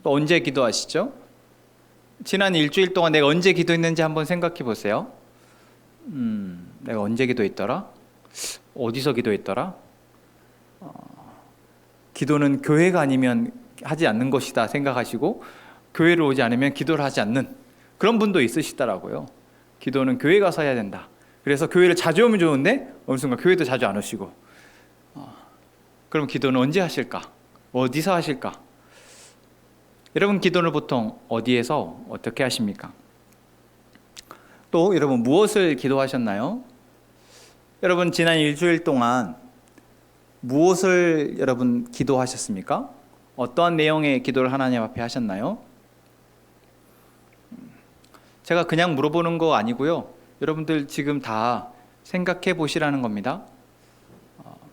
또 언제 기도하시죠? 지난 일주일 동안 내가 언제 기도했는지 한번 생각해 보세요. 내가 언제 기도했더라? 어디서 기도했더라? 기도는 교회가 아니면 하지 않는 것이다 생각하시고 교회를 오지 않으면 기도를 하지 않는 그런 분도 있으시더라고요. 기도는 교회 가서 해야 된다. 그래서 교회를 자주 오면 좋은데 어느 순간 교회도 자주 안 오시고 그럼 기도는 언제 하실까? 어디서 하실까? 여러분 기도를 보통 어디에서 어떻게 하십니까? 또 여러분 무엇을 기도하셨나요? 여러분 지난 일주일 동안 무엇을 여러분 기도하셨습니까? 어떠한 내용의 기도를 하나님 앞에 하셨나요? 제가 그냥 물어보는 거 아니고요. 여러분들 지금 다 생각해 보시라는 겁니다.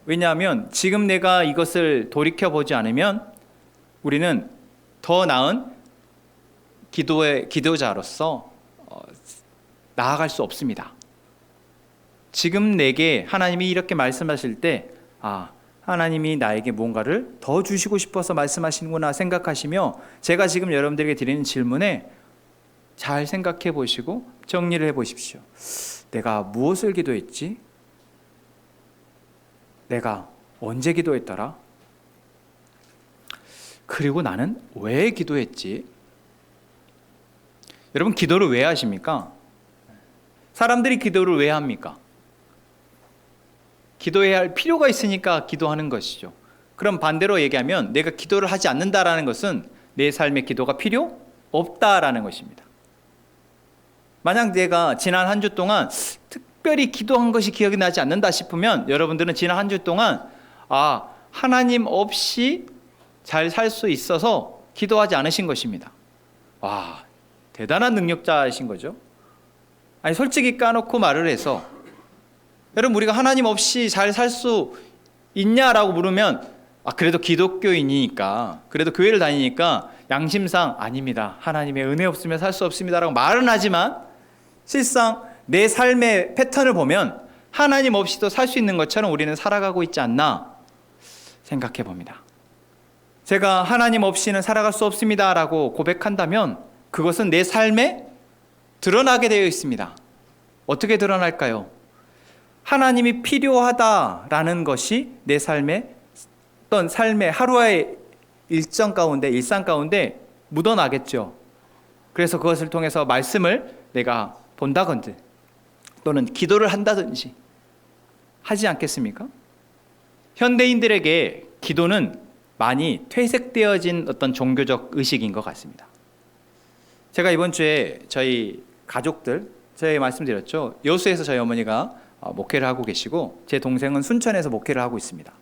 왜냐하면 지금 내가 이것을 돌이켜보지 않으면 우리는 더 나은 기도자로서 나아갈 수 없습니다. 지금 내게 하나님이 이렇게 말씀하실 때 하나님이 나에게 뭔가를 더 주시고 싶어서 말씀하시는구나 생각하시며 제가 지금 여러분들에게 드리는 질문에 잘 생각해 보시고 정리를 해 보십시오. 내가 무엇을 기도했지? 내가 언제 기도했더라? 그리고 나는 왜 기도했지? 여러분 기도를 왜 하십니까? 사람들이 기도를 왜 합니까? 기도해야 할 필요가 있으니까 기도하는 것이죠. 그럼 반대로 얘기하면 내가 기도를 하지 않는다라는 것은 내 삶에 기도가 필요 없다라는 것입니다. 만약 내가 지난 한 주 동안 특별히 기도한 것이 기억이 나지 않는다 싶으면 여러분들은 지난 한 주 동안 하나님 없이 잘 살 수 있어서 기도하지 않으신 것입니다. 와, 대단한 능력자이신 거죠. 아니 솔직히 까놓고 말을 해서 여러분 우리가 하나님 없이 잘 살 수 있냐라고 물으면 그래도 기독교인이니까 그래도 교회를 다니니까 양심상 아닙니다. 하나님의 은혜 없으면 살 수 없습니다라고 말은 하지만 실상 내 삶의 패턴을 보면 하나님 없이도 살 수 있는 것처럼 우리는 살아가고 있지 않나 생각해 봅니다. 제가 하나님 없이는 살아갈 수 없습니다라고 고백한다면 그것은 내 삶에 드러나게 되어 있습니다. 어떻게 드러날까요? 하나님이 필요하다라는 것이 내 삶의 어떤 삶의 하루의 일상 가운데 묻어나겠죠. 그래서 그것을 통해서 말씀을 내가 본다든지 또는 기도를 한다든지 하지 않겠습니까? 현대인들에게 기도는 많이 퇴색되어진 어떤 종교적 의식인 것 같습니다. 제가 이번 주에 저희 가족들, 제가 말씀드렸죠. 여수에서 저희 어머니가 목회를 하고 계시고 제 동생은 순천에서 목회를 하고 있습니다.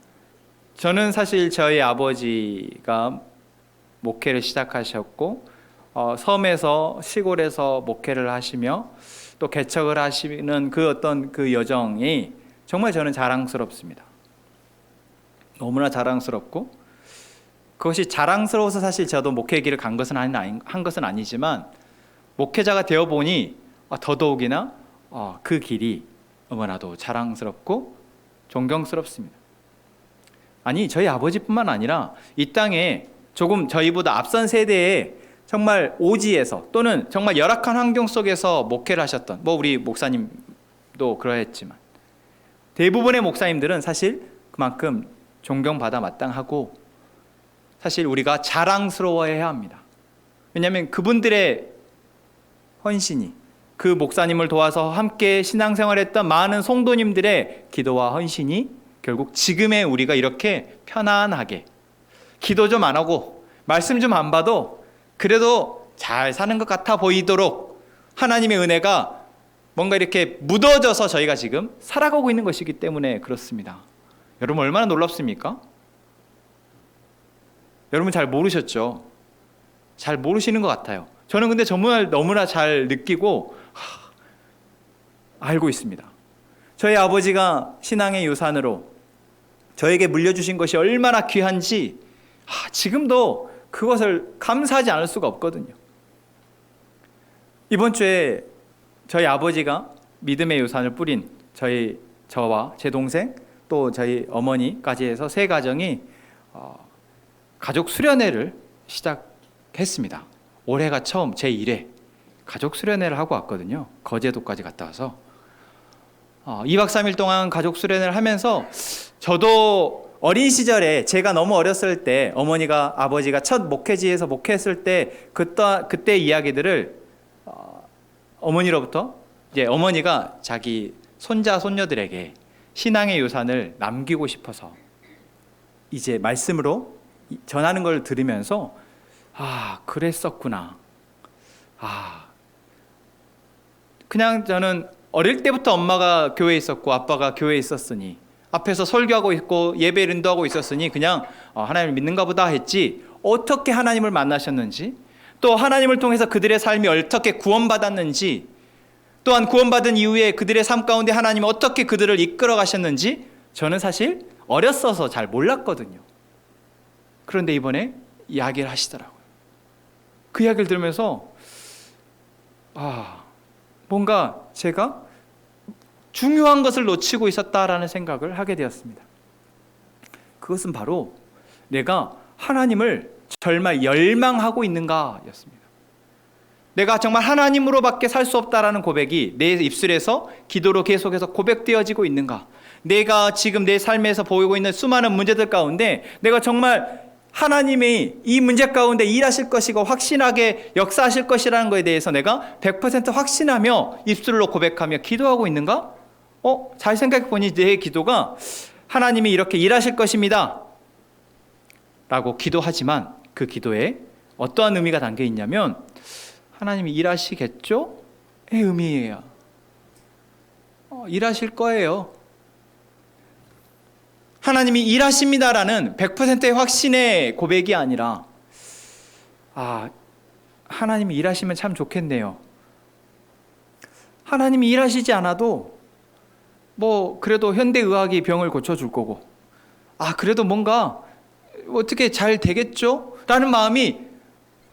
저는 사실 저희 아버지가 목회를 시작하셨고 섬에서 시골에서 목회를 하시며 또 개척을 하시는 그 어떤 그 여정이 정말 저는 자랑스럽습니다. 너무나 자랑스럽고 그것이 자랑스러워서 사실 저도 목회 길을 한 것은 아니지만 목회자가 되어 보니 더더욱이나 그 길이 너무나도 자랑스럽고 존경스럽습니다. 아니 저희 아버지뿐만 아니라 이 땅에 조금 저희보다 앞선 세대에 정말 오지에서 또는 정말 열악한 환경 속에서 목회를 하셨던 우리 목사님도 그러했지만 대부분의 목사님들은 사실 그만큼 존경받아 마땅하고 사실 우리가 자랑스러워해야 합니다. 왜냐하면 그분들의 헌신이 그 목사님을 도와서 함께 신앙생활했던 많은 성도님들의 기도와 헌신이 결국 지금의 우리가 이렇게 편안하게 기도 좀 안 하고 말씀 좀 안 봐도 그래도 잘 사는 것 같아 보이도록 하나님의 은혜가 뭔가 이렇게 묻어져서 저희가 지금 살아가고 있는 것이기 때문에 그렇습니다. 여러분 얼마나 놀랍습니까? 여러분 잘 모르셨죠? 잘 모르시는 것 같아요. 저는 근데 정말 너무나 잘 느끼고 알고 있습니다. 저희 아버지가 신앙의 유산으로 저에게 물려주신 것이 얼마나 귀한지 지금도 그것을 감사하지 않을 수가 없거든요. 이번 주에 저희 아버지가 믿음의 유산을 뿌린 저와 제 동생 또 저희 어머니까지 해서 세 가정이 가족 수련회를 했습니다. 올해가 처음 제 1회 가족 수련회를 하고 왔거든요. 거제도까지 갔다 와서 2박 3일 동안 가족 수련회를 하면서 저도 어린 시절에 제가 너무 어렸을 때 어머니가 아버지가 첫 목회지에서 목회했을 때 그때 이야기들을 어머니로부터 이제 어머니가 자기 손자 손녀들에게 신앙의 유산을 남기고 싶어서 이제 말씀으로 전하는 걸 들으면서 그랬었구나. 그냥 저는 어릴 때부터 엄마가 교회에 있었고 아빠가 교회에 있었으니 앞에서 설교하고 있고 예배 인도하고 있었으니 그냥 하나님을 믿는가 보다 했지, 어떻게 하나님을 만나셨는지, 또 하나님을 통해서 그들의 삶이 어떻게 구원받았는지, 또한 구원받은 이후에 그들의 삶 가운데 하나님이 어떻게 그들을 이끌어 가셨는지 저는 사실 어렸어서 잘 몰랐거든요. 그런데 이번에 이야기를 하시더라고요. 그 이야기를 들으면서 뭔가 제가 중요한 것을 놓치고 있었다라는 생각을 하게 되었습니다. 그것은 바로 내가 하나님을 정말 열망하고 있는가 였습니다. 내가 정말 하나님으로밖에 살 수 없다라는 고백이 내 입술에서 기도로 계속해서 고백되어지고 있는가, 내가 지금 내 삶에서 보이고 있는 수많은 문제들 가운데 내가 정말 하나님이 이 문제 가운데 일하실 것이고 확신하게 역사하실 것이라는 것에 대해서 내가 100% 확신하며 입술로 고백하며 기도하고 있는가? 잘 생각해 보니 내 기도가 하나님이 이렇게 일하실 것입니다 라고 기도하지만 그 기도에 어떠한 의미가 담겨 있냐면 하나님이 일하시겠죠? 의 의미예요. 일하실 거예요. 하나님이 일하십니다라는 100%의 확신의 고백이 아니라 하나님이 일하시면 참 좋겠네요. 하나님이 일하시지 않아도 그래도 현대의학이 병을 고쳐줄 거고 그래도 뭔가 어떻게 잘 되겠죠? 라는 마음이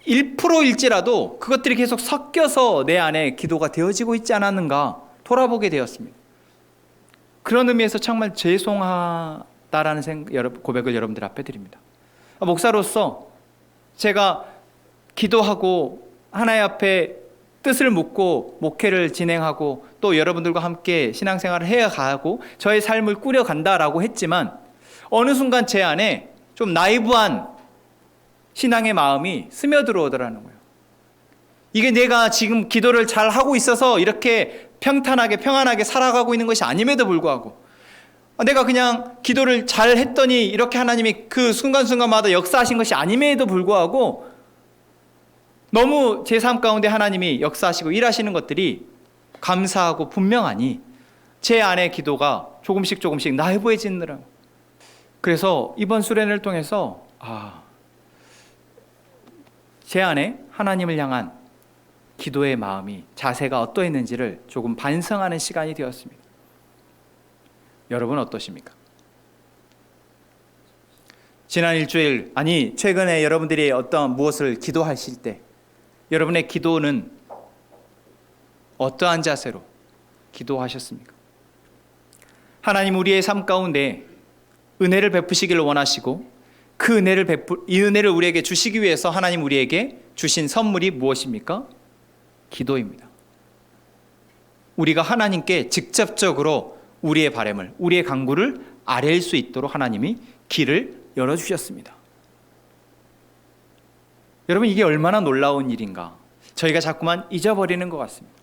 1%일지라도 그것들이 계속 섞여서 내 안에 기도가 되어지고 있지 않았는가 돌아보게 되었습니다. 그런 의미에서 정말 죄송하다라는 고백을 여러분들 앞에 드립니다. 목사로서 제가 기도하고 하나님 앞에 뜻을 묻고 목회를 진행하고 또 여러분들과 함께 신앙생활을 해가고 저의 삶을 꾸려간다라고 했지만 어느 순간 제 안에 좀 나이브한 신앙의 마음이 스며들어오더라는 거예요. 이게 내가 지금 기도를 잘 하고 있어서 이렇게 평안하게 살아가고 있는 것이 아님에도 불구하고 내가 그냥 기도를 잘 했더니 이렇게 하나님이 그 순간순간마다 역사하신 것이 아님에도 불구하고 너무 제 삶 가운데 하나님이 역사하시고 일하시는 것들이 감사하고 분명하니 제 안의 기도가 조금씩 나이브해지느라. 그래서 이번 수련을 통해서 제 안에 하나님을 향한 기도의 마음이, 자세가 어떠했는지를 조금 반성하는 시간이 되었습니다. 여러분 어떠십니까? 지난 일주일, 최근에 여러분들이 어떤 무엇을 기도하실 때 여러분의 기도는 어떠한 자세로 기도하셨습니까? 하나님 우리의 삶 가운데 은혜를 베푸시기를 원하시고 그 이 은혜를 우리에게 주시기 위해서 하나님 우리에게 주신 선물이 무엇입니까? 기도입니다. 우리가 하나님께 직접적으로 우리의 바람을, 우리의 간구를 아뢰일 수 있도록 하나님이 길을 열어주셨습니다. 여러분 이게 얼마나 놀라운 일인가 저희가 자꾸만 잊어버리는 것 같습니다.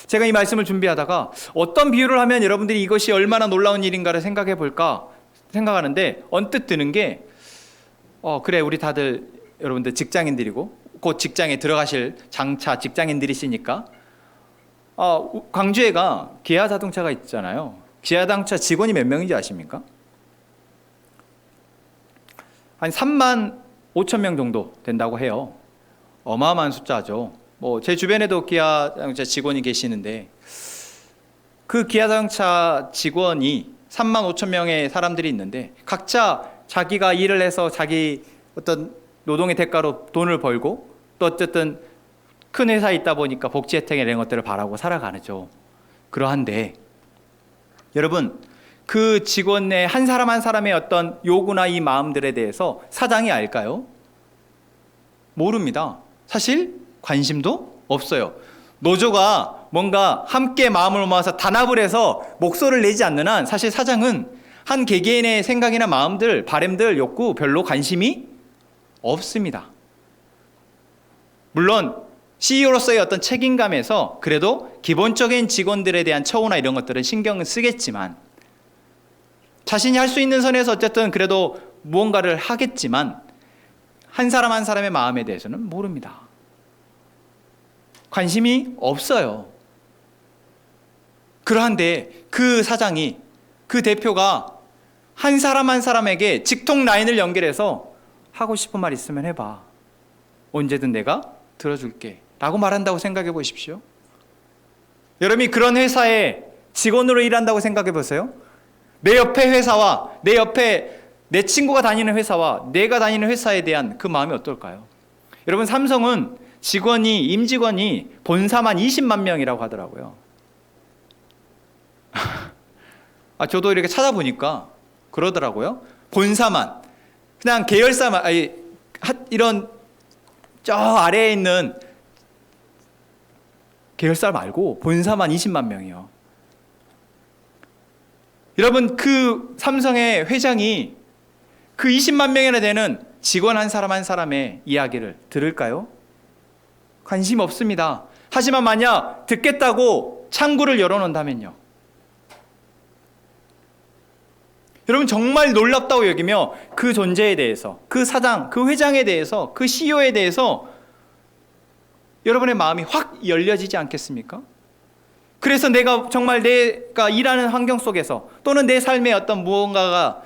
제가 이 말씀을 준비하다가 어떤 비유를 하면 여러분들이 이것이 얼마나 놀라운 일인가를 생각해 볼까 생각하는데 언뜻 드는 게 그래 우리 다들 여러분들 직장인들이고 곧 직장에 들어가실 장차 직장인들이시니까 광주에가 기아 자동차가 있잖아요. 기아 자동차 직원이 몇 명인지 아십니까? 한 3만 5천 명 정도 된다고 해요. 어마어마한 숫자죠. 제 주변에도 기아 자동차 직원이 계시는데 그 기아 자동차 직원이 3만 5천 명의 사람들이 있는데 각자 자기가 일을 해서 자기 어떤 노동의 대가로 돈을 벌고 또 어쨌든 큰 회사에 있다 보니까 복지 혜택 이런 것들을 바라고 살아가죠. 그러한데 여러분 그 직원의 한 사람 한 사람의 어떤 요구나 이 마음들에 대해서 사장이 알까요? 모릅니다. 사실 관심도 없어요. 노조가 뭔가 함께 마음을 모아서 단합을 해서 목소리를 내지 않는 한 사실 사장은 한 개개인의 생각이나 마음들, 바람들, 욕구 별로 관심이 없습니다. 물론 CEO로서의 어떤 책임감에서 그래도 기본적인 직원들에 대한 처우나 이런 것들은 신경을 쓰겠지만 자신이 할 수 있는 선에서 어쨌든 그래도 무언가를 하겠지만 한 사람 한 사람의 마음에 대해서는 모릅니다. 관심이 없어요. 그러한데 그 사장이, 그 대표가 한 사람 한 사람에게 직통 라인을 연결해서 하고 싶은 말 있으면 해봐. 언제든 내가 들어줄게. 라고 말한다고 생각해 보십시오. 여러분이 그런 회사에 직원으로 일한다고 생각해 보세요. 내 옆에 회사와 내 옆에 내 친구가 다니는 회사와 내가 다니는 회사에 대한 그 마음이 어떨까요? 여러분, 삼성은 임직원이 본사만 20만 명이라고 하더라고요. 저도 이렇게 찾아보니까 그러더라고요. 본사만, 그냥 계열사만, 이런 저 아래에 있는 계열사 말고 본사만 20만 명이요. 여러분, 그 삼성의 회장이 그 20만 명이나 되는 직원 한 사람 한 사람의 이야기를 들을까요? 관심 없습니다. 하지만 만약 듣겠다고 창구를 열어놓는다면요. 여러분, 정말 놀랍다고 여기며 그 존재에 대해서, 그 사장, 그 회장에 대해서, 그 CEO에 대해서 여러분의 마음이 확 열려지지 않겠습니까? 그래서 내가 일하는 환경 속에서 또는 내 삶에 어떤 무언가가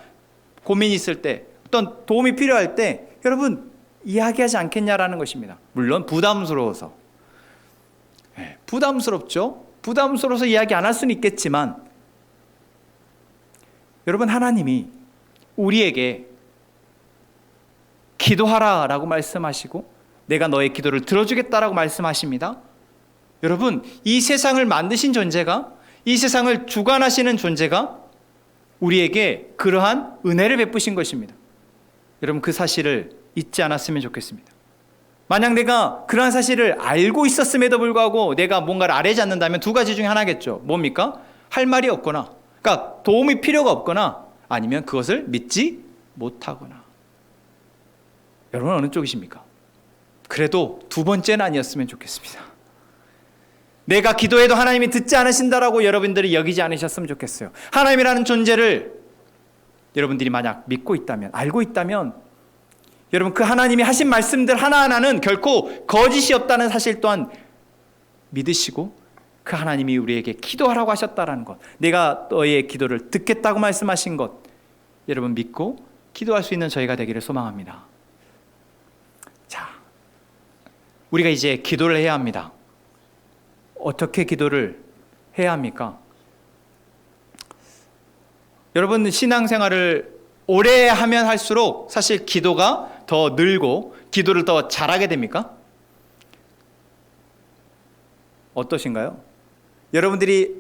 고민이 있을 때, 어떤 도움이 필요할 때 여러분 이야기하지 않겠냐라는 것입니다. 물론 부담스러워서. 부담스럽죠? 부담스러워서 이야기 안 할 수는 있겠지만 여러분, 하나님이 우리에게 기도하라라고 말씀하시고 내가 너의 기도를 들어주겠다라고 말씀하십니다. 여러분, 이 세상을 만드신 존재가, 이 세상을 주관하시는 존재가 우리에게 그러한 은혜를 베푸신 것입니다. 여러분, 그 사실을 잊지 않았으면 좋겠습니다. 만약 내가 그러한 사실을 알고 있었음에도 불구하고 내가 뭔가를 아뢰지 않는다면 두 가지 중에 하나겠죠. 뭡니까? 할 말이 없거나, 그러니까 도움이 필요가 없거나, 아니면 그것을 믿지 못하거나. 여러분, 어느 쪽이십니까? 그래도 두 번째는 아니었으면 좋겠습니다. 내가 기도해도 하나님이 듣지 않으신다라고 여러분들이 여기지 않으셨으면 좋겠어요. 하나님이라는 존재를 여러분들이 만약 믿고 있다면, 알고 있다면 여러분, 그 하나님이 하신 말씀들 하나하나는 결코 거짓이 없다는 사실 또한 믿으시고 그 하나님이 우리에게 기도하라고 하셨다라는 것, 내가 너의 기도를 듣겠다고 말씀하신 것, 여러분 믿고 기도할 수 있는 저희가 되기를 소망합니다. 자, 우리가 이제 기도를 해야 합니다. 어떻게 기도를 해야 합니까? 여러분, 신앙생활을 오래 하면 할수록 사실 기도가 더 늘고 기도를 더 잘하게 됩니까? 어떠신가요? 여러분들이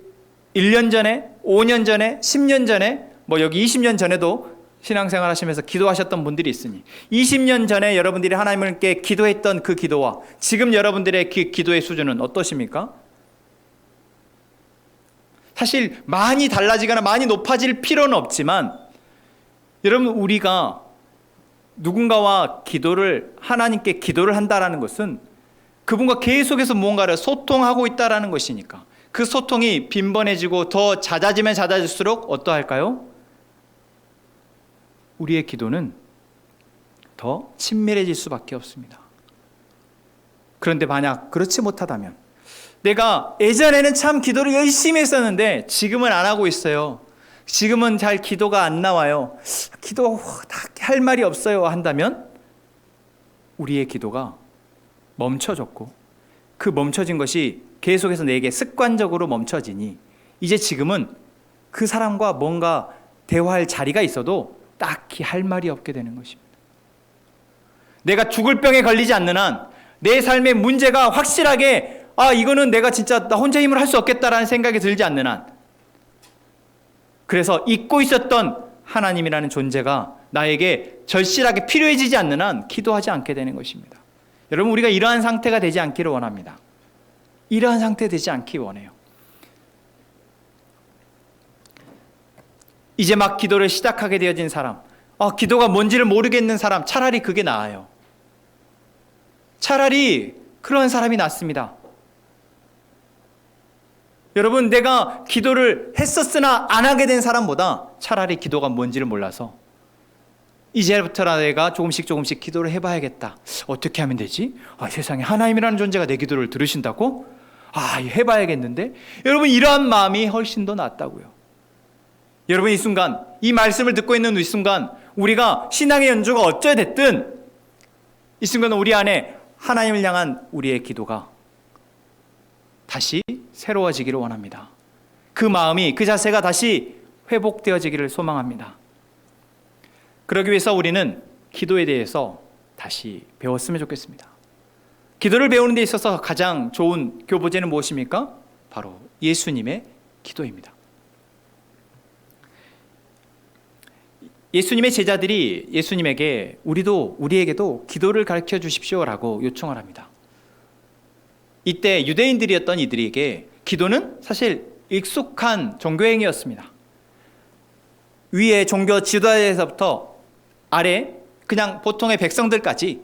1년 전에, 5년 전에, 10년 전에, 여기 20년 전에도 신앙생활 하시면서 기도하셨던 분들이 있으니 20년 전에 여러분들이 하나님께 기도했던 그 기도와 지금 여러분들의 기도의 수준은 어떠십니까? 사실 많이 달라지거나 많이 높아질 필요는 없지만 여러분, 우리가 누군가와 하나님께 기도를 한다라는 것은 그분과 계속해서 무언가를 소통하고 있다라는 것이니까 그 소통이 빈번해지고 더 잦아지면 잦아질수록 어떠할까요? 우리의 기도는 더 친밀해질 수밖에 없습니다. 그런데 만약 그렇지 못하다면, 내가 예전에는 참 기도를 열심히 했었는데 지금은 안 하고 있어요, 지금은 잘 기도가 안 나와요, 기도 할 말이 없어요 한다면 우리의 기도가 멈춰졌고 그 멈춰진 것이 계속해서 내게 습관적으로 멈춰지니 이제 지금은 그 사람과 뭔가 대화할 자리가 있어도 딱히 할 말이 없게 되는 것입니다. 내가 죽을 병에 걸리지 않는 한, 내 삶의 문제가 확실하게 이거는 내가 진짜 나 혼자 힘을 할 수 없겠다라는 생각이 들지 않는 한, 그래서 잊고 있었던 하나님이라는 존재가 나에게 절실하게 필요해지지 않는 한 기도하지 않게 되는 것입니다. 여러분, 우리가 이러한 상태가 되지 않기를 원합니다. 이러한 상태 되지 않기 원해요. 이제 막 기도를 시작하게 되어진 사람, 기도가 뭔지를 모르겠는 사람, 차라리 그게 나아요. 차라리 그런 사람이 낫습니다. 여러분, 내가 기도를 했었으나 안 하게 된 사람보다 차라리 기도가 뭔지를 몰라서 이제부터라 내가 조금씩 기도를 해봐야겠다. 어떻게 하면 되지? 세상에 하나님이라는 존재가 내 기도를 들으신다고? 해봐야겠는데? 여러분, 이러한 마음이 훨씬 더 낫다고요. 여러분, 이 순간, 이 말씀을 듣고 있는 이 순간, 우리가 신앙의 연주가 어쩌야 됐든 이 순간은 우리 안에 하나님을 향한 우리의 기도가 다시 새로워지기를 원합니다. 그 마음이, 그 자세가 다시 회복되어지기를 소망합니다. 그러기 위해서 우리는 기도에 대해서 다시 배웠으면 좋겠습니다. 기도를 배우는 데 있어서 가장 좋은 교보제는 무엇입니까? 바로 예수님의 기도입니다. 예수님의 제자들이 예수님에게 우리에게도 기도를 가르쳐 주십시오라고 요청을 합니다. 이때 유대인들이었던 이들에게 기도는 사실 익숙한 종교행위였습니다. 위에 종교 지도자에서부터 아래 그냥 보통의 백성들까지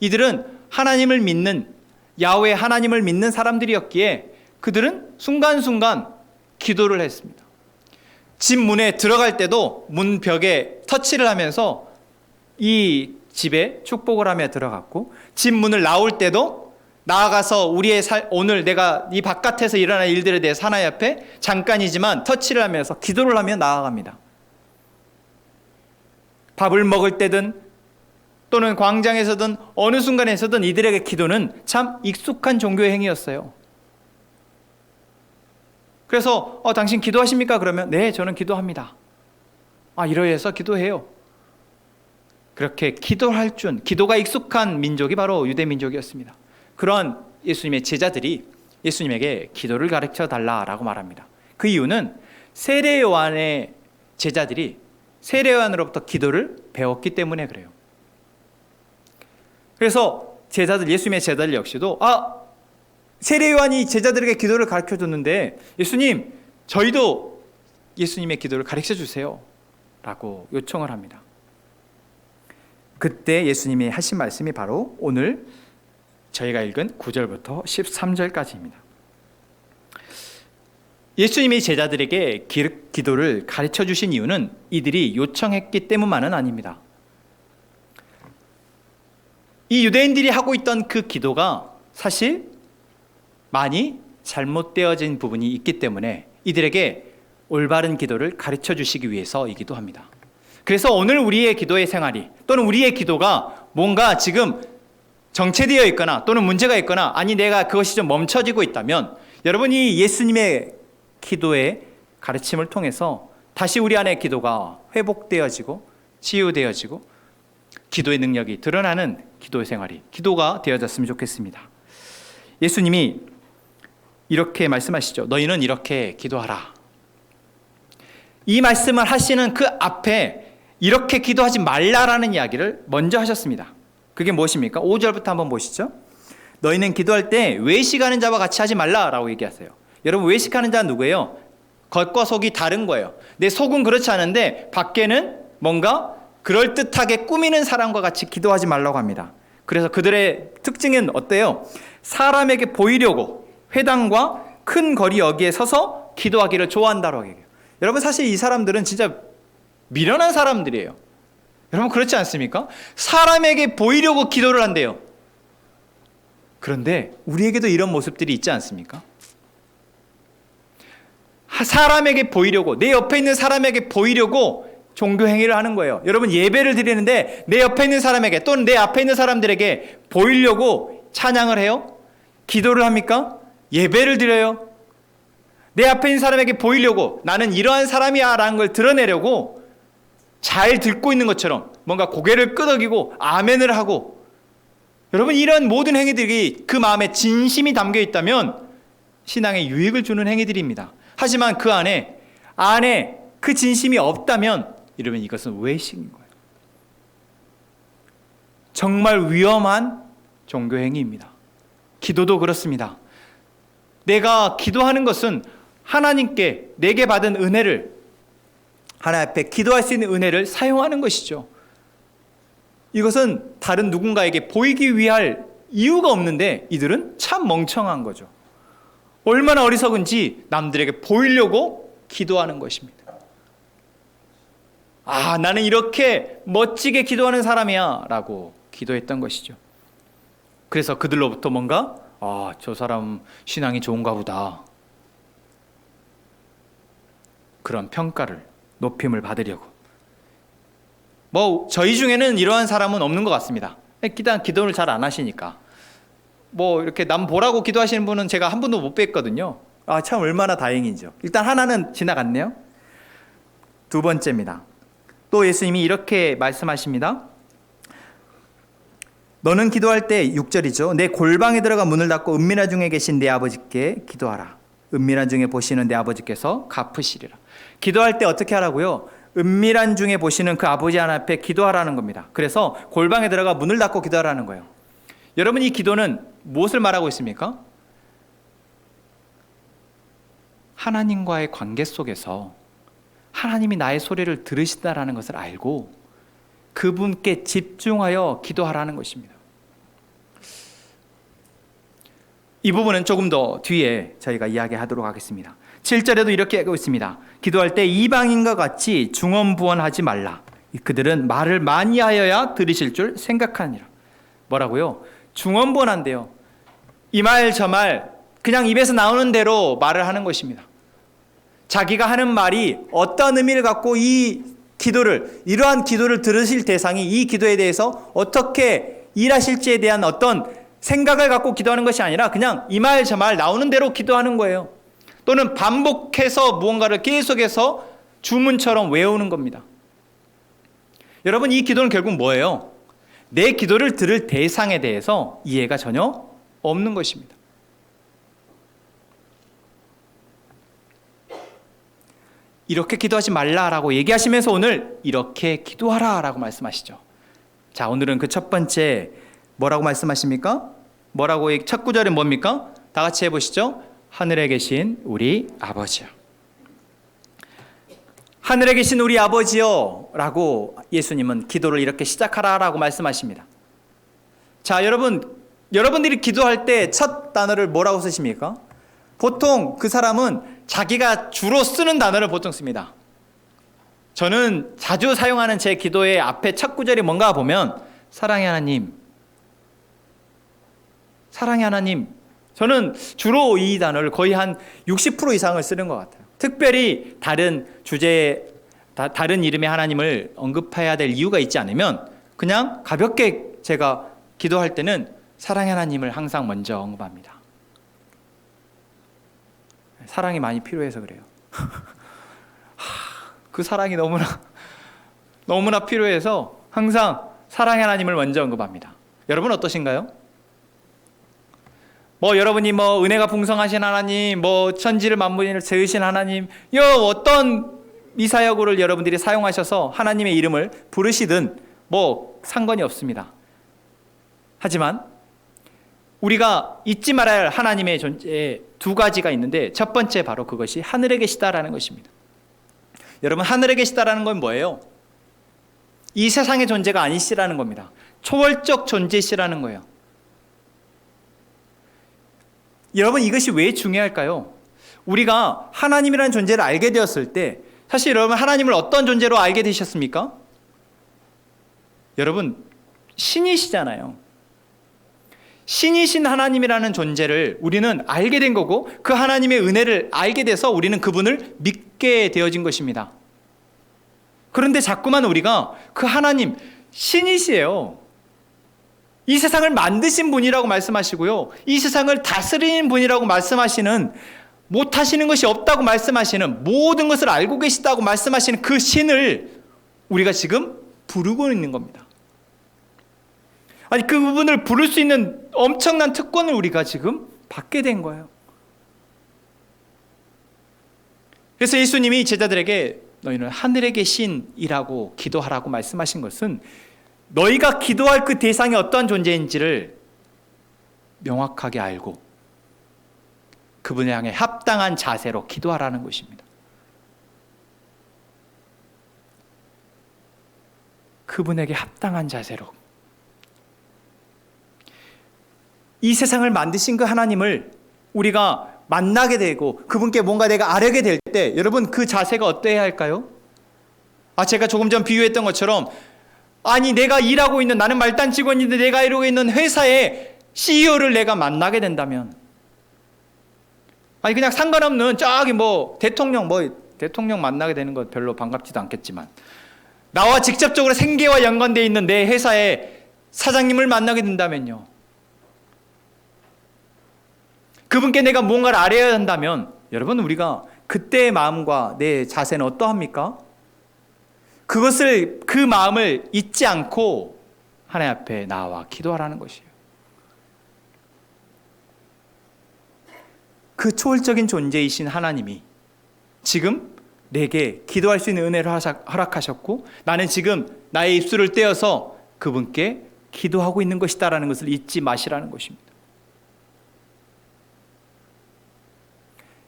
이들은 하나님을 믿는, 야훼 하나님을 믿는 사람들이었기에 그들은 순간순간 기도를 했습니다. 집 문에 들어갈 때도 문벽에 터치를 하면서 이 집에 축복을 하며 들어갔고, 집 문을 나올 때도 나아가서 오늘 내가 이 바깥에서 일어날 일들에 대해서 하나님 앞에 잠깐이지만 터치를 하면서 기도를 하며 나아갑니다. 밥을 먹을 때든 또는 광장에서든 어느 순간에서든 이들에게 기도는 참 익숙한 종교의 행위였어요. 그래서 당신 기도하십니까? 그러면 네, 저는 기도합니다. 이러해서 기도해요. 그렇게 기도가 익숙한 민족이 바로 유대 민족이었습니다. 그런 예수님의 제자들이 예수님에게 기도를 가르쳐 달라라고 말합니다. 그 이유는 세례 요한의 제자들이 세례 요한으로부터 기도를 배웠기 때문에 그래요. 그래서 예수님의 제자들 역시도 세례 요한이 제자들에게 기도를 가르쳐 줬는데 예수님, 저희도 예수님의 기도를 가르쳐 주세요 라고 요청을 합니다. 그때 예수님이 하신 말씀이 바로 오늘 저희가 읽은 9절부터 13절까지입니다. 예수님이 제자들에게 기도를 가르쳐 주신 이유는 이들이 요청했기 때문만은 아닙니다. 이 유대인들이 하고 있던 그 기도가 사실 많이 잘못되어진 부분이 있기 때문에 이들에게 올바른 기도를 가르쳐 주시기 위해서이기도 합니다. 그래서 오늘 우리의 기도의 생활이, 또는 우리의 기도가 뭔가 지금 정체되어 있거나 또는 문제가 있거나, 내가 그것이 좀 멈춰지고 있다면 여러분이 예수님의 기도의 가르침을 통해서 다시 우리 안의 기도가 회복되어지고 치유되어지고 기도의 능력이 드러나는 기도의 생활이, 기도가 되어졌으면 좋겠습니다. 예수님이 이렇게 말씀하시죠. 너희는 이렇게 기도하라. 이 말씀을 하시는 그 앞에 이렇게 기도하지 말라라는 이야기를 먼저 하셨습니다. 그게 무엇입니까? 5절부터 한번 보시죠. 너희는 기도할 때 외식하는 자와 같이 하지 말라라고 얘기하세요. 여러분, 외식하는 자는 누구예요? 겉과 속이 다른 거예요. 내 속은 그렇지 않은데 밖에는 뭔가 그럴듯하게 꾸미는 사람과 같이 기도하지 말라고 합니다. 그래서 그들의 특징은 어때요? 사람에게 보이려고 회당과 큰 거리 여기에 서서 기도하기를 좋아한다고 얘기해요. 여러분, 사실 이 사람들은 진짜 미련한 사람들이에요. 여러분, 그렇지 않습니까? 사람에게 보이려고 기도를 한대요. 그런데 우리에게도 이런 모습들이 있지 않습니까? 사람에게 보이려고, 내 옆에 있는 사람에게 보이려고 종교 행위를 하는 거예요. 여러분, 예배를 드리는데 내 옆에 있는 사람에게 또는 내 앞에 있는 사람들에게 보이려고 찬양을 해요? 기도를 합니까? 예배를 드려요? 내 앞에 있는 사람에게 보이려고, 나는 이러한 사람이야 라는 걸 드러내려고 잘 듣고 있는 것처럼 뭔가 고개를 끄덕이고 아멘을 하고, 여러분, 이런 모든 행위들이 그 마음에 진심이 담겨 있다면 신앙에 유익을 주는 행위들입니다. 하지만 그 안에 그 진심이 없다면 이러면 이것은 외식인 거예요. 정말 위험한 종교 행위입니다. 기도도 그렇습니다. 내가 기도하는 것은 하나님께 내게 받은 은혜를, 하나님 앞에 기도할 수 있는 은혜를 사용하는 것이죠. 이것은 다른 누군가에게 보이기 위할 이유가 없는데 이들은 참 멍청한 거죠. 얼마나 어리석은지 남들에게 보이려고 기도하는 것입니다. 아, 나는 이렇게 멋지게 기도하는 사람이야 라고 기도했던 것이죠. 그래서 그들로부터 뭔가 저 사람 신앙이 좋은가 보다, 그런 평가를, 높임을 받으려고. 저희 중에는 이러한 사람은 없는 것 같습니다. 일단 기도를 잘 안 하시니까. 이렇게 남 보라고 기도하시는 분은 제가 한 분도 못 뵀거든요. 참 얼마나 다행이죠. 일단 하나는 지나갔네요. 두 번째입니다. 또 예수님이 이렇게 말씀하십니다. 너는 기도할 때 6절이죠. 내 골방에 들어가 문을 닫고 은밀한 중에 계신 내 아버지께 기도하라. 은밀한 중에 보시는 내 아버지께서 갚으시리라. 기도할 때 어떻게 하라고요? 은밀한 중에 보시는 그 아버지 하나님 앞에 기도하라는 겁니다. 그래서 골방에 들어가 문을 닫고 기도하라는 거예요. 여러분, 이 기도는 무엇을 말하고 있습니까? 하나님과의 관계 속에서 하나님이 나의 소리를 들으신다라는 것을 알고 그분께 집중하여 기도하라는 것입니다. 이 부분은 조금 더 뒤에 저희가 이야기하도록 하겠습니다. 7절에도 이렇게 하고 있습니다. 기도할 때 이방인과 같이 중언부언하지 말라. 그들은 말을 많이 하여야 들으실 줄 생각하니라. 뭐라고요? 중언부언한대요. 이 말 저 말 그냥 입에서 나오는 대로 말을 하는 것입니다. 자기가 하는 말이 어떤 의미를 갖고 이러한 기도를 들으실 대상이 이 기도에 대해서 어떻게 일하실지에 대한 어떤 생각을 갖고 기도하는 것이 아니라 그냥 이 말 저 말 나오는 대로 기도하는 거예요. 또는 반복해서 무언가를 계속해서 주문처럼 외우는 겁니다. 여러분, 이 기도는 결국 뭐예요? 내 기도를 들을 대상에 대해서 이해가 전혀 없는 것입니다. 이렇게 기도하지 말라라고 얘기하시면서 오늘 이렇게 기도하라라고 말씀하시죠. 자, 오늘은 그 첫 번째 뭐라고 말씀하십니까? 첫 구절은 뭡니까? 다 같이 해보시죠. 하늘에 계신 우리 아버지요. 하늘에 계신 우리 아버지요 라고 예수님은 기도를 이렇게 시작하라라고 말씀하십니다. 자, 여러분들이 기도할 때 첫 단어를 뭐라고 쓰십니까? 보통 그 사람은 자기가 주로 쓰는 단어를 보통 씁니다. 저는 자주 사용하는 제 기도의 앞에 첫 구절이 뭔가 보면 사랑의 하나님, 사랑의 하나님, 저는 주로 이 단어를 거의 한 60% 이상을 쓰는 것 같아요. 특별히 다른 주제에 다른 이름의 하나님을 언급해야 될 이유가 있지 않으면 그냥 가볍게 제가 기도할 때는 사랑의 하나님을 항상 먼저 언급합니다. 사랑이 많이 필요해서 그래요. 그 사랑이 너무나 필요해서 항상 사랑의 하나님을 먼저 언급합니다. 여러분 어떠신가요? 여러분이 은혜가 풍성하신 하나님, 천지를 만물을 지으신 하나님, 어떤 미사여구를 여러분들이 사용하셔서 하나님의 이름을 부르시든 상관이 없습니다. 하지만 우리가 잊지 말아야 할 하나님의 존재에 두 가지가 있는데 첫 번째 바로 그것이 하늘에 계시다라는 것입니다. 여러분, 하늘에 계시다라는 건 뭐예요? 이 세상의 존재가 아니시라는 겁니다. 초월적 존재시라는 거예요. 여러분, 이것이 왜 중요할까요? 우리가 하나님이라는 존재를 알게 되었을 때 사실 여러분, 하나님을 어떤 존재로 알게 되셨습니까? 여러분, 신이시잖아요. 신이신 하나님이라는 존재를 우리는 알게 된 거고 그 하나님의 은혜를 알게 돼서 우리는 그분을 믿게 되어진 것입니다. 그런데 자꾸만 우리가 그 하나님, 신이시에요. 이 세상을 만드신 분이라고 말씀하시고요, 이 세상을 다스리는 분이라고 말씀하시는, 못하시는 것이 없다고 말씀하시는, 모든 것을 알고 계시다고 말씀하시는 그 신을 우리가 지금 부르고 있는 겁니다. 아니, 그 부분을 부를 수 있는 엄청난 특권을 우리가 지금 받게 된 거예요. 그래서 예수님이 제자들에게 너희는 하늘에 계신이라고 기도하라고 말씀하신 것은 너희가 기도할 그 대상이 어떠한 존재인지를 명확하게 알고 그분을 향해 합당한 자세로 기도하라는 것입니다. 그분에게 합당한 자세로. 이 세상을 만드신 그 하나님을 우리가 만나게 되고 그분께 뭔가 내가 아뢰게 될 때 여러분 그 자세가 어때야 할까요? 제가 조금 전 비유했던 것처럼 아니 내가 일하고 있는 나는 말단 직원인데 내가 이러고 있는 회사의 CEO를 내가 만나게 된다면 아니 그냥 상관없는 저기 대통령 만나게 되는 것 별로 반갑지도 않겠지만 나와 직접적으로 생계와 연관되어 있는 내 회사의 사장님을 만나게 된다면요. 그분께 내가 뭔가를 아뢰어야 한다면 여러분 우리가 그때의 마음과 내 자세는 어떠합니까? 그 마음을 잊지 않고 하나님 앞에 나와 기도하라는 것이에요. 그 초월적인 존재이신 하나님이 지금 내게 기도할 수 있는 은혜를 허락하셨고 나는 지금 나의 입술을 떼어서 그분께 기도하고 있는 것이다라는 것을 잊지 마시라는 것입니다.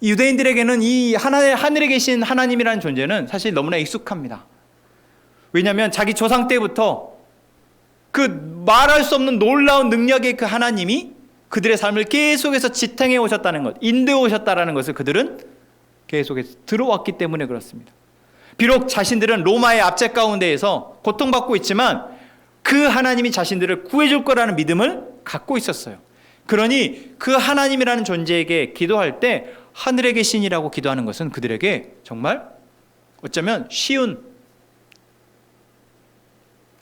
유대인들에게는 이 하늘에 계신 하나님이라는 존재는 사실 너무나 익숙합니다. 왜냐하면 자기 조상 때부터 그 말할 수 없는 놀라운 능력의 그 하나님이 그들의 삶을 계속해서 지탱해 오셨다는 것, 인도해 오셨다는 것을 그들은 계속해서 들어왔기 때문에 그렇습니다. 비록 자신들은 로마의 압제 가운데에서 고통받고 있지만 그 하나님이 자신들을 구해줄 거라는 믿음을 갖고 있었어요. 그러니 그 하나님이라는 존재에게 기도할 때 하늘에 계신이라고 기도하는 것은 그들에게 정말 어쩌면 쉬운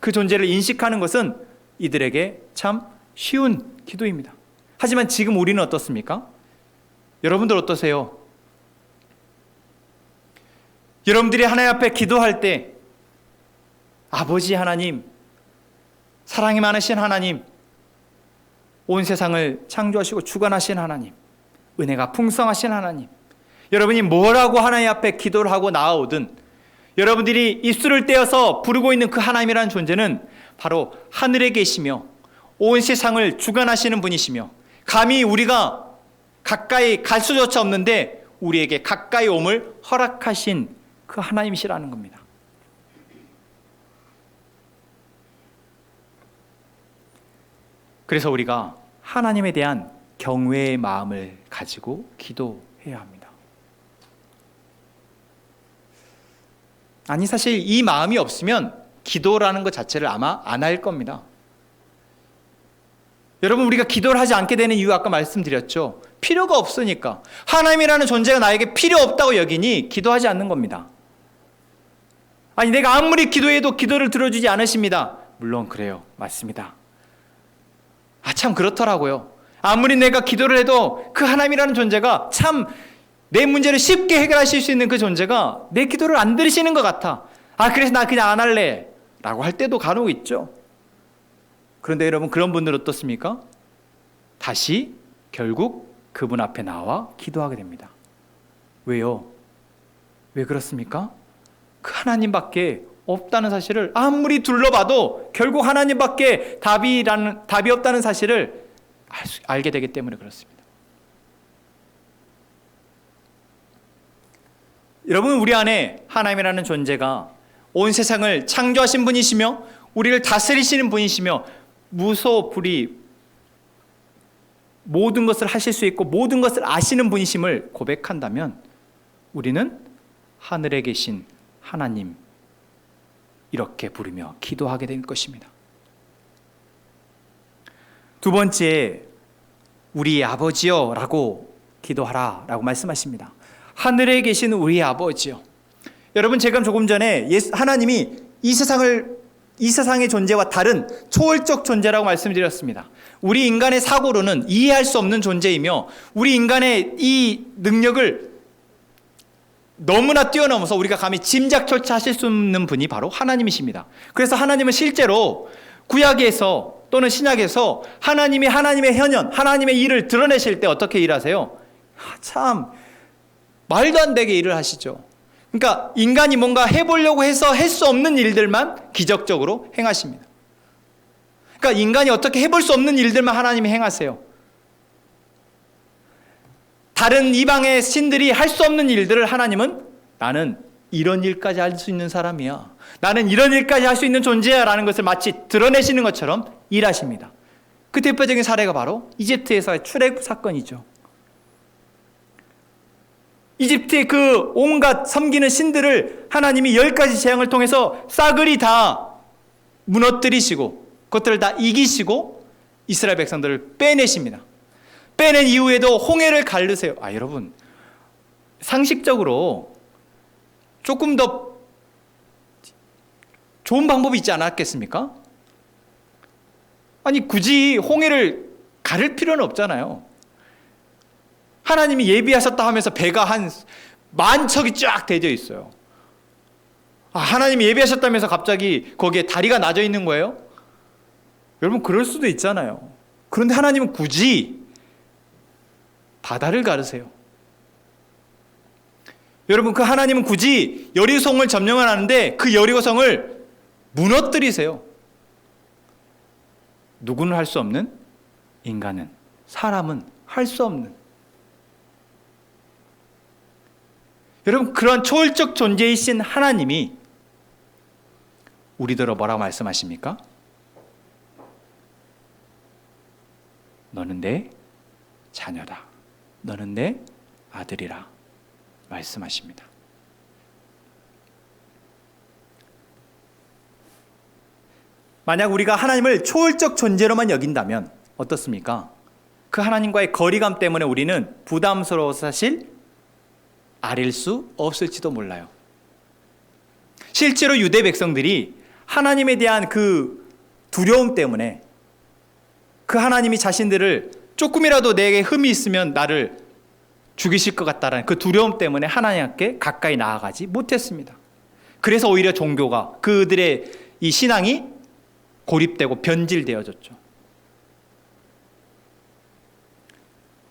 그 존재를 인식하는 것은 이들에게 참 쉬운 기도입니다. 하지만 지금 우리는 어떻습니까? 여러분들 어떠세요? 여러분들이 하나님 앞에 기도할 때 아버지 하나님, 사랑이 많으신 하나님, 온 세상을 창조하시고 주관하신 하나님, 은혜가 풍성하신 하나님, 여러분이 뭐라고 하나님 앞에 기도를 하고 나아오든 여러분들이 입술을 떼어서 부르고 있는 그 하나님이라는 존재는 바로 하늘에 계시며 온 세상을 주관하시는 분이시며 감히 우리가 가까이 갈 수조차 없는데 우리에게 가까이 옴을 허락하신 그 하나님이시라는 겁니다. 그래서 우리가 하나님에 대한 경외의 마음을 가지고 기도해야 합니다. 아니 사실 이 마음이 없으면 기도라는 것 자체를 아마 안 할 겁니다. 여러분 우리가 기도를 하지 않게 되는 이유 아까 말씀드렸죠. 필요가 없으니까. 하나님이라는 존재가 나에게 필요 없다고 여기니 기도하지 않는 겁니다. 아니 내가 아무리 기도해도 기도를 들어주지 않으십니다. 물론 그래요. 맞습니다. 참 그렇더라고요. 아무리 내가 기도를 해도 그 하나님이라는 존재가 참 내 문제를 쉽게 해결하실 수 있는 그 존재가 내 기도를 안 들으시는 것 같아. 그래서 나 그냥 안 할래 라고 할 때도 간혹 있죠. 그런데 여러분 그런 분들 어떻습니까? 다시 결국 그분 앞에 나와 기도하게 됩니다. 왜요? 왜 그렇습니까? 그 하나님밖에 없다는 사실을 아무리 둘러봐도 결국 하나님밖에 답이 없다는 사실을 알게 되기 때문에 그렇습니다. 여러분 우리 안에 하나님이라는 존재가 온 세상을 창조하신 분이시며 우리를 다스리시는 분이시며 무소불위 모든 것을 하실 수 있고 모든 것을 아시는 분이심을 고백한다면 우리는 하늘에 계신 하나님 이렇게 부르며 기도하게 될 것입니다. 두 번째, 우리 아버지여 라고 기도하라 라고 말씀하십니다. 하늘에 계신 우리 아버지요. 여러분 제가 조금 전에 하나님이 이 세상의 존재와 다른 초월적 존재라고 말씀드렸습니다. 우리 인간의 사고로는 이해할 수 없는 존재이며 우리 인간의 이 능력을 너무나 뛰어넘어서 우리가 감히 짐작조차 하실 수 없는 분이 바로 하나님이십니다. 그래서 하나님은 실제로 구약에서 또는 신약에서 하나님의 현현, 하나님의 일을 드러내실 때 어떻게 일하세요? 참 말도 안 되게 일을 하시죠. 그러니까 인간이 뭔가 해보려고 해서 할 수 없는 일들만 기적적으로 행하십니다. 그러니까 인간이 어떻게 해볼 수 없는 일들만 하나님이 행하세요. 다른 이방의 신들이 할 수 없는 일들을 하나님은 나는 이런 일까지 할 수 있는 사람이야, 나는 이런 일까지 할 수 있는 존재야 라는 것을 마치 드러내시는 것처럼 일하십니다. 그 대표적인 사례가 바로 이집트에서의 출애굽 사건이죠. 이집트의 그 온갖 섬기는 신들을 하나님이 10가지 재앙을 통해서 싸그리 다 무너뜨리시고 그것들을 다 이기시고 이스라엘 백성들을 빼내십니다. 빼낸 이후에도 홍해를 가르세요. 여러분, 상식적으로 조금 더 좋은 방법이 있지 않았겠습니까? 아니, 굳이 홍해를 가를 필요는 없잖아요. 하나님이 예비하셨다 하면서 배가 한 10,000척이 쫙 대져 있어요. 하나님이 예비하셨다면서 갑자기 거기에 다리가 나져 있는 거예요? 여러분, 그럴 수도 있잖아요. 그런데 하나님은 굳이 바다를 가르세요. 여러분, 그 하나님은 굳이 여리고성을 점령을 하는데 그 여리고성을 무너뜨리세요. 누구는 할 수 없는, 인간은, 사람은 할 수 없는. 여러분, 그런 초월적 존재이신 하나님이 우리더러 뭐라고 말씀하십니까? 너는 내 자녀다, 너는 내 아들이라 말씀하십니다. 만약 우리가 하나님을 초월적 존재로만 여긴다면 어떻습니까? 그 하나님과의 거리감 때문에 우리는 부담스러워서 사실 아릴 수 없을지도 몰라요. 실제로 유대 백성들이 하나님에 대한 그 두려움 때문에 그 하나님이 자신들을 조금이라도 내게 흠이 있으면 나를 죽이실 것 같다라는 그 두려움 때문에 하나님께 가까이 나아가지 못했습니다. 그래서 오히려 종교가, 그들의 이 신앙이 고립되고 변질되어졌죠.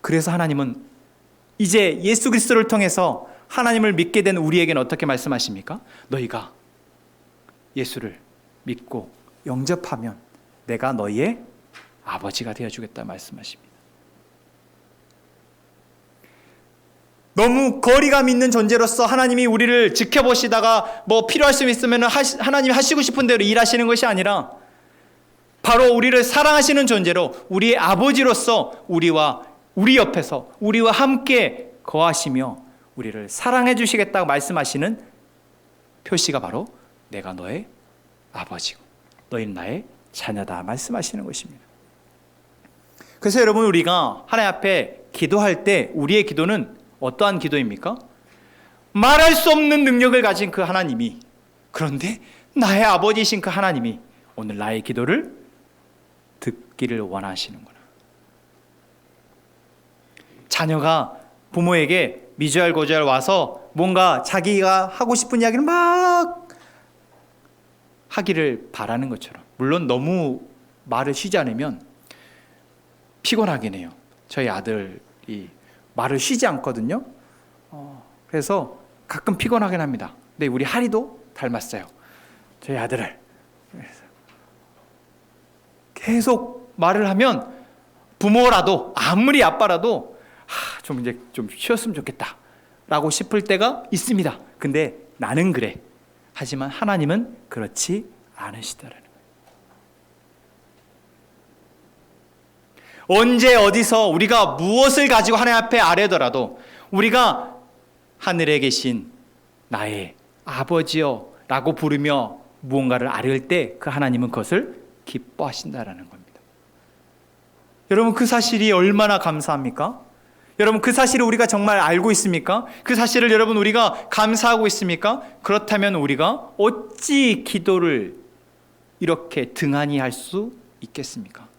그래서 하나님은 이제 예수 그리스도를 통해서 하나님을 믿게 된 우리에게는 어떻게 말씀하십니까? 너희가 예수를 믿고 영접하면 내가 너희의 아버지가 되어주겠다 말씀하십니다. 너무 거리감 있는 존재로서 하나님이 우리를 지켜보시다가 뭐 필요할 수 있으면 하나님이 하시고 싶은 대로 일하시는 것이 아니라 바로 우리를 사랑하시는 존재로 우리의 아버지로서 우리 옆에서 우리와 함께 거하시며 우리를 사랑해 주시겠다고 말씀하시는 표시가 바로 내가 너의 아버지고 너희는 나의 자녀다 말씀하시는 것입니다. 그래서 여러분, 우리가 하나님 앞에 기도할 때 우리의 기도는 어떠한 기도입니까? 말할 수 없는 능력을 가진 그 하나님이, 그런데 나의 아버지이신 그 하나님이 오늘 나의 기도를 듣기를 원하시는구나. 자녀가 부모에게 미주알고주알 와서 뭔가 자기가 하고 싶은 이야기를 막 하기를 바라는 것처럼, 물론 너무 말을 쉬지 않으면 피곤하긴 해요. 저희 아들이 말을 쉬지 않거든요. 그래서 가끔 피곤하긴 합니다. 근데 우리 하리도 닮았어요. 저희 아들을. 그래서 계속 말을 하면 부모라도 아무리 아빠라도 이제 좀 쉬었으면 좋겠다 라고 싶을 때가 있습니다. 근데 나는 그래. 하지만 하나님은 그렇지 않으시더라는 거예요. 언제 어디서 우리가 무엇을 가지고 하나님 앞에 아뢰더라도 우리가 하늘에 계신 나의 아버지여 라고 부르며 무언가를 아뢰을 때 그 하나님은 그것을 기뻐하신다라는 겁니다. 여러분, 그 사실이 얼마나 감사합니까? 여러분, 그 사실을 우리가 정말 알고 있습니까? 그 사실을 여러분 우리가 감사하고 있습니까? 그렇다면 우리가 어찌 기도를 이렇게 등한히 할 수 있겠습니까?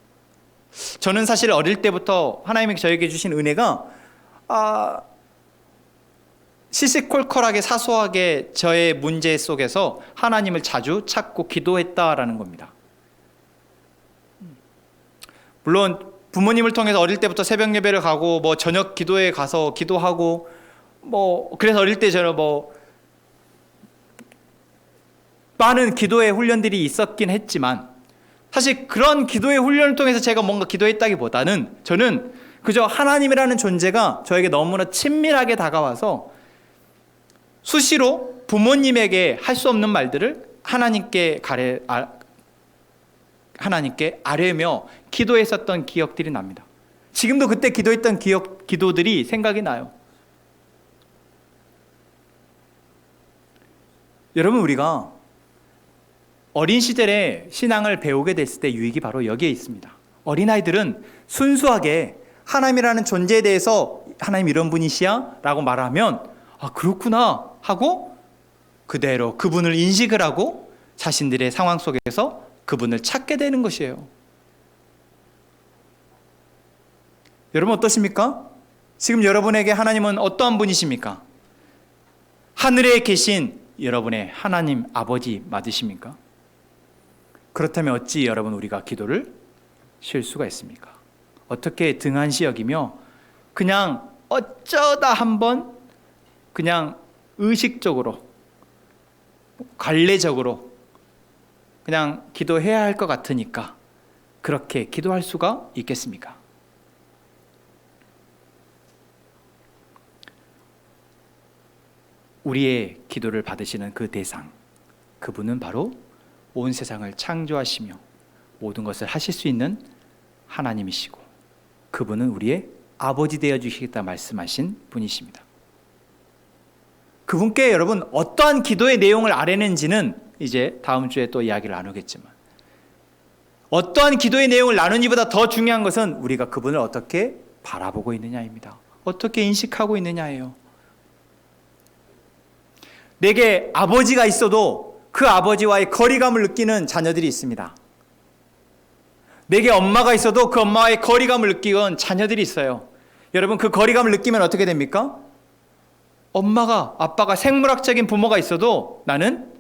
저는 사실 어릴 때부터 하나님이 저에게 주신 은혜가 시시콜콜하게 사소하게 저의 문제 속에서 하나님을 자주 찾고 기도했다라는 겁니다. 물론 부모님을 통해서 어릴 때부터 새벽 예배를 가고 뭐 저녁 기도에 가서 기도하고 뭐 그래서 어릴 때 저는 뭐 많은 기도의 훈련들이 있었긴 했지만 사실 그런 기도의 훈련을 통해서 제가 뭔가 기도했다기보다는 저는 그저 하나님이라는 존재가 저에게 너무나 친밀하게 다가와서 수시로 부모님에게 할 수 없는 말들을 하나님께 아뢰며 기도했었던 기억들이 납니다. 지금도 그때 기도했던 기도들이 생각이 나요. 여러분, 우리가 어린 시절에 신앙을 배우게 됐을 때 유익이 바로 여기에 있습니다. 어린아이들은 순수하게 하나님이라는 존재에 대해서 하나님 이런 분이시야? 라고 말하면 아, 그렇구나 하고 그대로 그분을 인식을 하고 자신들의 상황 속에서 그분을 찾게 되는 것이에요. 여러분 어떠십니까? 지금 여러분에게 하나님은 어떠한 분이십니까? 하늘에 계신 여러분의 하나님 아버지 맞으십니까? 그렇다면 어찌 여러분 우리가 기도를 쉴 수가 있습니까? 어떻게 등한시 여기며 그냥 어쩌다 한번 그냥 의식적으로 관례적으로 그냥 기도해야 할 것 같으니까 그렇게 기도할 수가 있겠습니까? 우리의 기도를 받으시는 그 대상, 그분은 바로 온 세상을 창조하시며 모든 것을 하실 수 있는 하나님이시고 그분은 우리의 아버지 되어 주시겠다 말씀하신 분이십니다. 그분께 여러분 어떠한 기도의 내용을 아뢰는지는 이제 다음 주에 또 이야기를 나누겠지만 어떠한 기도의 내용을 나누기보다 더 중요한 것은 우리가 그분을 어떻게 바라보고 있느냐입니다. 어떻게 인식하고 있느냐예요. 내게 아버지가 있어도 그 아버지와의 거리감을 느끼는 자녀들이 있습니다. 내게 엄마가 있어도 그 엄마와의 거리감을 느끼는 자녀들이 있어요. 여러분 그 거리감을 느끼면 어떻게 됩니까? 엄마가 아빠가 생물학적인 부모가 있어도 나는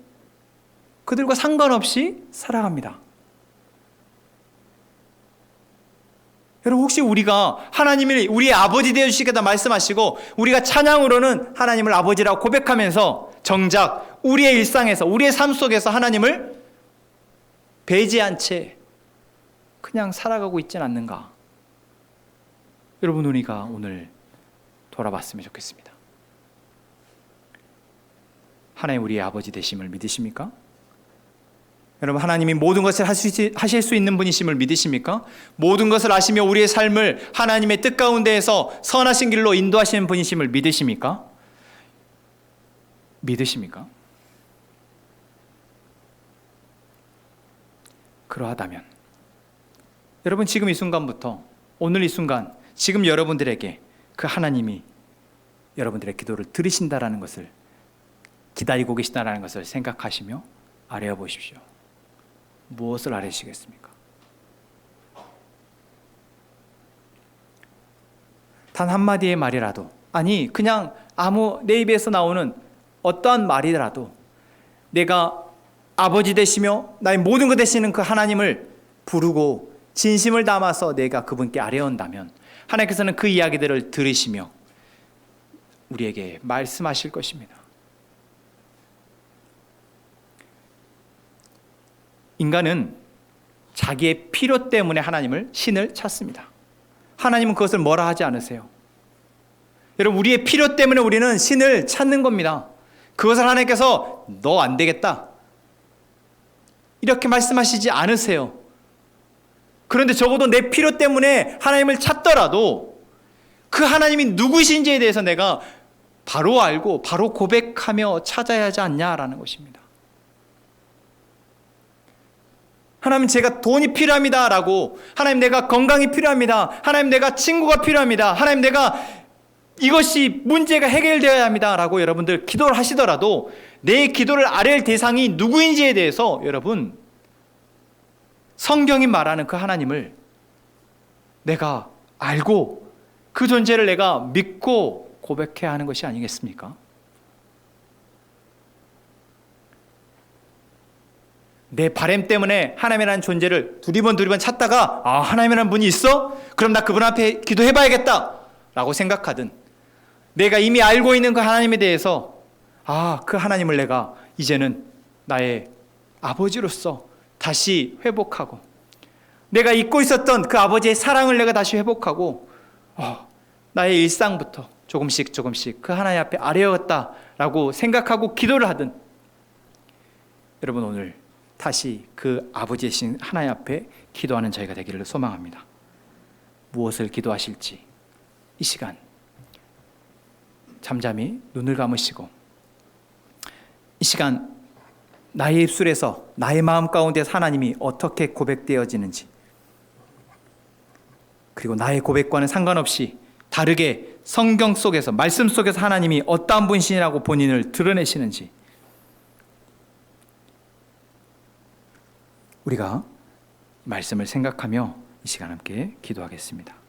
그들과 상관없이 살아갑니다. 여러분 혹시 우리가 하나님이 우리의 아버지 되어 주시겠다 말씀하시고 우리가 찬양으로는 하나님을 아버지라고 고백하면서 정작 우리의 일상에서 우리의 삶 속에서 하나님을 배제한 채 그냥 살아가고 있지는 않는가? 여러분 우리가 오늘 돌아봤으면 좋겠습니다. 하나님 우리의 아버지 되심을 믿으십니까? 여러분 하나님이 모든 것을 하실 수 있는 분이심을 믿으십니까? 모든 것을 아시며 우리의 삶을 하나님의 뜻 가운데에서 선하신 길로 인도하시는 분이심을 믿으십니까? 믿으십니까? 그러하다면 여러분 지금 이 순간부터 오늘 이 순간 지금 여러분들에게 그 하나님이 여러분들의 기도를 들으신다라는 것을 기다리고 계신다라는 것을 생각하시며 아뢰어 보십시오. 무엇을 아뢰시겠습니까? 단 한마디의 말이라도 아니 그냥 아무 내 입에서 나오는 어떠한 말이라도 내가 아버지 되시며 나의 모든 것 되시는 그 하나님을 부르고 진심을 담아서 내가 그분께 아뢰온다면 하나님께서는 그 이야기들을 들으시며 우리에게 말씀하실 것입니다. 인간은 자기의 필요 때문에 하나님을 신을 찾습니다. 하나님은 그것을 뭐라 하지 않으세요. 여러분 우리의 필요 때문에 우리는 신을 찾는 겁니다. 그것을 하나님께서 너 안 되겠다 이렇게 말씀하시지 않으세요. 그런데 적어도 내 필요 때문에 하나님을 찾더라도 그 하나님이 누구신지에 대해서 내가 바로 알고 바로 고백하며 찾아야 하지 않냐라는 것입니다. 하나님 제가 돈이 필요합니다 라고 하나님 내가 건강이 필요합니다. 하나님 내가 친구가 필요합니다. 하나님 내가 이것이 문제가 해결되어야 합니다 라고 여러분들 기도를 하시더라도 내 기도를 아뢰일 대상이 누구인지에 대해서 여러분 성경이 말하는 그 하나님을 내가 알고 그 존재를 내가 믿고 고백해야 하는 것이 아니겠습니까? 내 바램 때문에 하나님이라는 존재를 두리번 찾다가 아 하나님이라는 분이 있어? 그럼 나 그분 앞에 기도해봐야겠다 라고 생각하든 내가 이미 알고 있는 그 하나님에 대해서 아 그 하나님을 내가 이제는 나의 아버지로서 다시 회복하고 내가 잊고 있었던 그 아버지의 사랑을 내가 다시 회복하고 나의 일상부터 조금씩 그 하나님 앞에 아뢰었다라고 생각하고 기도를 하든, 여러분 오늘 다시 그 아버지이신 하나님 앞에 기도하는 저희가 되기를 소망합니다. 무엇을 기도하실지 이 시간 잠잠히 눈을 감으시고, 이 시간 나의 입술에서, 나의 마음 가운데서 하나님이 어떻게 고백되어지는지, 그리고 나의 고백과는 상관없이 다르게 성경 속에서, 말씀 속에서 하나님이 어떠한 분이시라고 본인을 드러내시는지 우리가 말씀을 생각하며 이 시간 함께 기도하겠습니다.